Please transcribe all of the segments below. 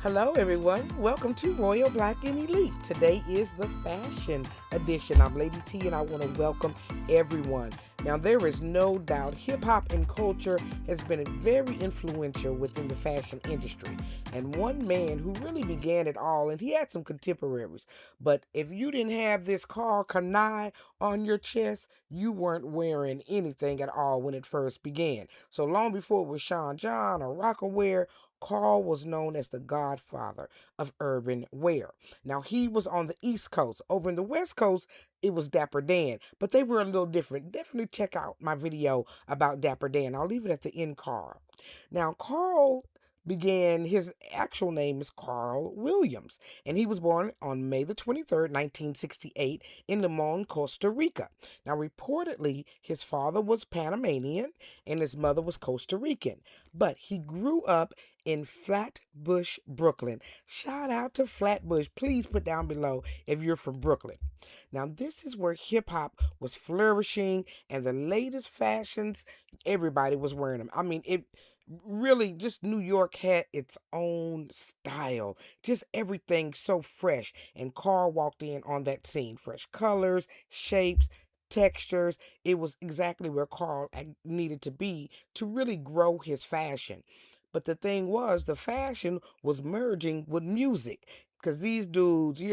Hello, everyone. Welcome to Royal Black and Elite. Today is the fashion edition. I'm Lady T, and I want to welcome everyone. Now, there is no doubt hip hop and culture has been very influential within the fashion industry. And one man who really began it all, and he had some contemporaries. But if you didn't have this Karl Kani on your chest, you weren't wearing anything at all when it first began. So long before it was Sean John or Rockaware, Karl was known as the Godfather of Urban Wear. Now, he was on the East Coast. Over in the West Coast, it was Dapper Dan, but they were a little different. Definitely check out my video about Dapper Dan. I'll leave it at the end card. Now, Karl began, his actual name is Karl Williams, and he was born on May the 23rd, 1968, in Limon, Costa Rica. Now, reportedly, his father was Panamanian and his mother was Costa Rican, but he grew up in Flatbush, Brooklyn. Shout out to Flatbush. Please put down below if you're from Brooklyn. Now, this is where hip hop was flourishing and the latest fashions, everybody was wearing them. I mean, it really just New York had its own style, just everything so fresh. And Karl walked in on that scene, fresh colors, shapes, textures. It was exactly where Karl needed to be to really grow his fashion. But the thing was, the fashion was merging with music because these dudes,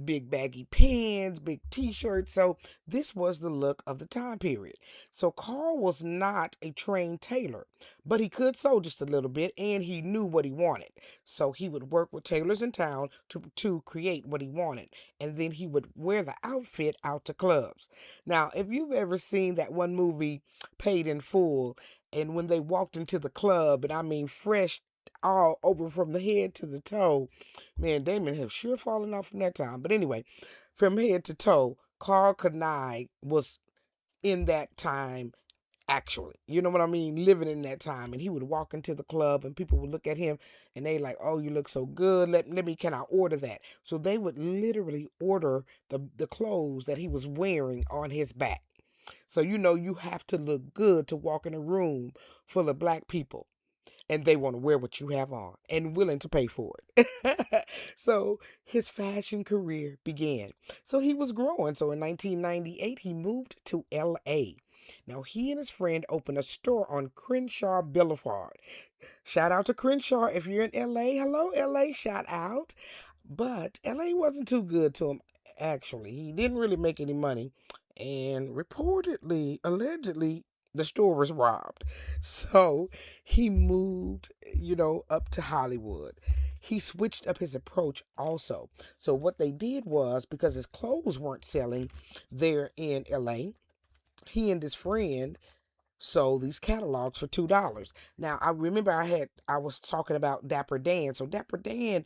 big baggy pants, big t-shirts. So this was the look of the time period. So Karl was not a trained tailor, but he could sew just a little bit and he knew what he wanted. So he would work with tailors in town to create what he wanted. And then he would wear the outfit out to clubs. Now, if you've ever seen that one movie, Paid in Full, and when they walked into the club, and I mean fresh all over from the head to the toe, man, Damon have sure fallen off from that time. But anyway, from head to toe, Karl Kani was in that time actually. You know what I mean? Living in that time. And he would walk into the club and people would look at him and they like, oh, you look so good. Can I order that? So they would literally order the clothes that he was wearing on his back. So you have to look good to walk in a room full of black people and they want to wear what you have on and willing to pay for it. So his fashion career began. So he was growing. So in 1998, he moved to LA. Now he and his friend opened a store on Crenshaw Boulevard. Shout out to Crenshaw if you're in LA. Hello, LA. Shout out. But LA wasn't too good to him, actually. He didn't really make any money. And reportedly, allegedly, the store was robbed. So he moved, up to Hollywood. He switched up his approach also. So what they did was, because his clothes weren't selling there in LA, he and his friend sold these catalogs for $2. Now I remember I was talking about Dapper Dan. So Dapper Dan,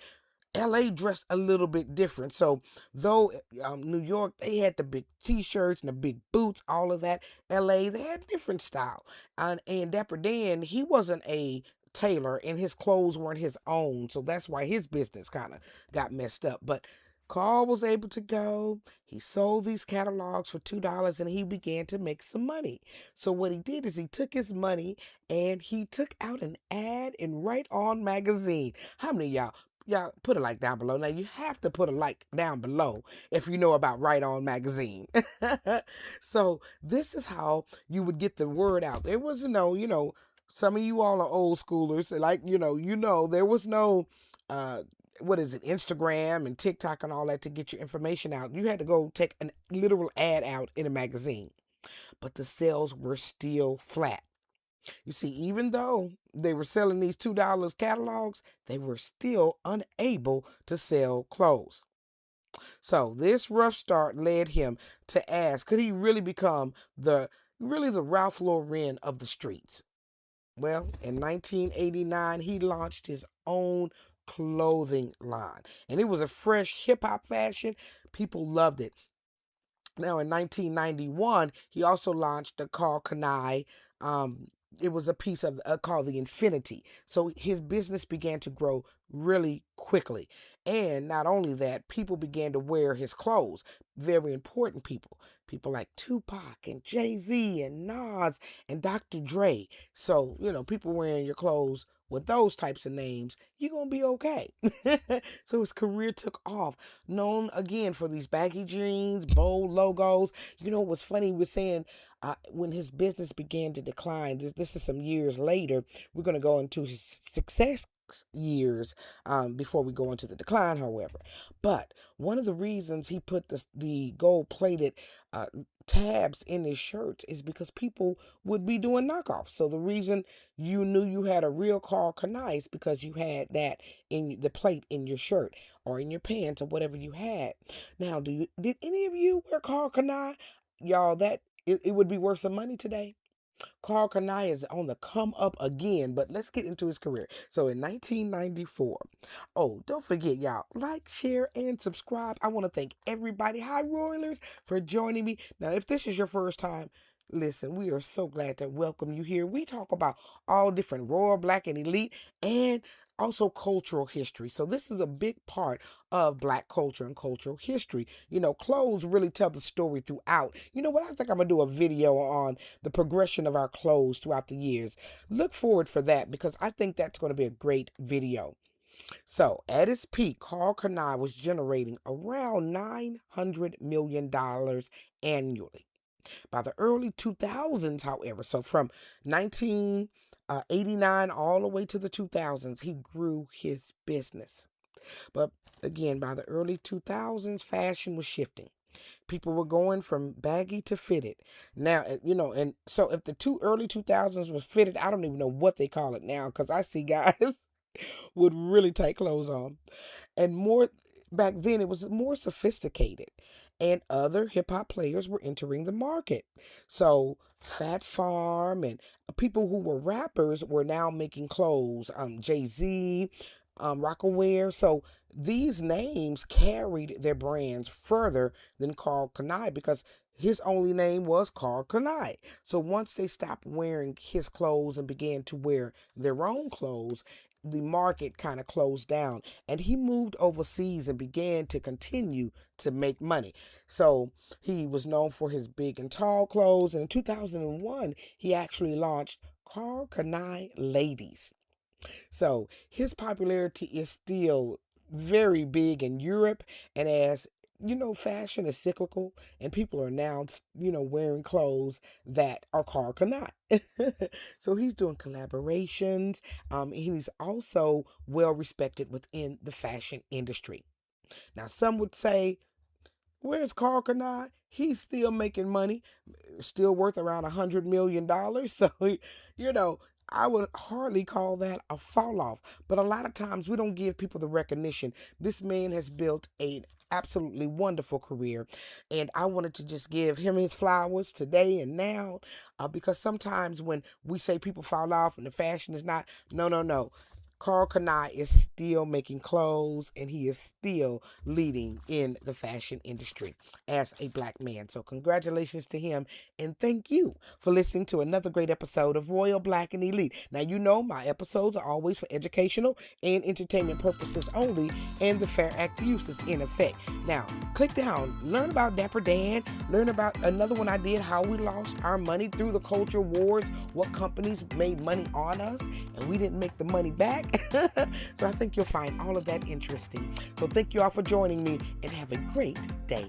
LA dressed a little bit different. So though New York, they had the big t-shirts and the big boots, all of that. LA, they had different style. And Dapper Dan, he wasn't a tailor and his clothes weren't his own. So that's why his business kind of got messed up. But Carl was able to go. He sold these catalogs for $2 and he began to make some money. So what he did is he took his money and he took out an ad in Right On magazine. How many of y'all put a like down below? Now you have to put a like down below if you know about Right On magazine. So this is how you would get the word out. There was some of you all are old schoolers. Like, there was no what is it, Instagram and TikTok and all that to get your information out. You had to go take a literal ad out in a magazine. But the sales were still flat. You see, even though they were selling these $2 catalogs, they were still unable to sell clothes. So this rough start led him to ask, could he really become the Ralph Lauren of the streets? Well, in 1989, he launched his own clothing line, and it was a fresh hip hop fashion. People loved it. Now, in 1991, he also launched the Karl Kani. Um, it was a piece of called the Infinity. So his business began to grow really quickly. And not only that, people began to wear his clothes. Very important people. People like Tupac and Jay-Z and Nas and Dr. Dre. So, people wearing your clothes with those types of names, you're going to be okay. So his career took off. Known again for these baggy jeans, bold logos. What's funny, he was saying when his business began to decline, this is some years later, we're going to go into his success years before we go into the decline, however. But one of the reasons he put the gold-plated tabs in his shirts is because people would be doing knockoffs. So the reason you knew you had a real Karl Kani is because you had that in the plate in your shirt or in your pants or whatever you had. Now, did any of you wear Karl Kani? Y'all, that it would be worth some money today. Karl Kani is on the come up again, but let's get into his career. So in 1994, don't forget, y'all, like, share, and subscribe. I want to thank everybody, hi Royalers, for joining me. Now, if this is your first time, listen, we are so glad to welcome you here. We talk about all different Royal, Black, and Elite, and also cultural history. So this is a big part of Black culture and cultural history. Clothes really tell the story throughout. You know what? I think I'm going to do a video on the progression of our clothes throughout the years. Look forward for that because I think that's going to be a great video. So at its peak, Karl Kani was generating around $900 million annually. By the early 2000s, however, so from 1989 all the way to the 2000s, he grew his business. But again, by the early 2000s, fashion was shifting. People were going from baggy to fitted. Now, and so if the early 2000s was fitted, I don't even know what they call it now because I see guys with really tight clothes on. And more back then, it was more sophisticated. And other hip hop players were entering the market. So Fat Farm and people who were rappers were now making clothes. Jay-Z, Rockaware. So these names carried their brands further than Karl Kani because his only name was Karl Kani. So once they stopped wearing his clothes and began to wear their own clothes, the market kind of closed down and he moved overseas and began to continue to make money. So he was known for his big and tall clothes. And in 2001, he actually launched Karl Kani Ladies. So his popularity is still very big in Europe. And as fashion is cyclical and people are now, wearing clothes that are Karl Kani. So he's doing collaborations. He's also well respected within the fashion industry. Now, some would say, where's Karl Kani? He's still making money, still worth around $100 million. So, I would hardly call that a fall off. But a lot of times we don't give people the recognition. This man has built an absolutely wonderful career. And I wanted to just give him his flowers today and now because sometimes when we say people fall off and the fashion is not, no. Karl Kani is still making clothes and he is still leading in the fashion industry as a Black man. So congratulations to him and thank you for listening to another great episode of Royal Black and Elite. Now, my episodes are always for educational and entertainment purposes only, and the Fair Act use is in effect. Now, click down, learn about Dapper Dan, learn about another one I did, how we lost our money through the culture wars, what companies made money on us, and we didn't make the money back. So I think you'll find all of that interesting. So thank you all for joining me and have a great day.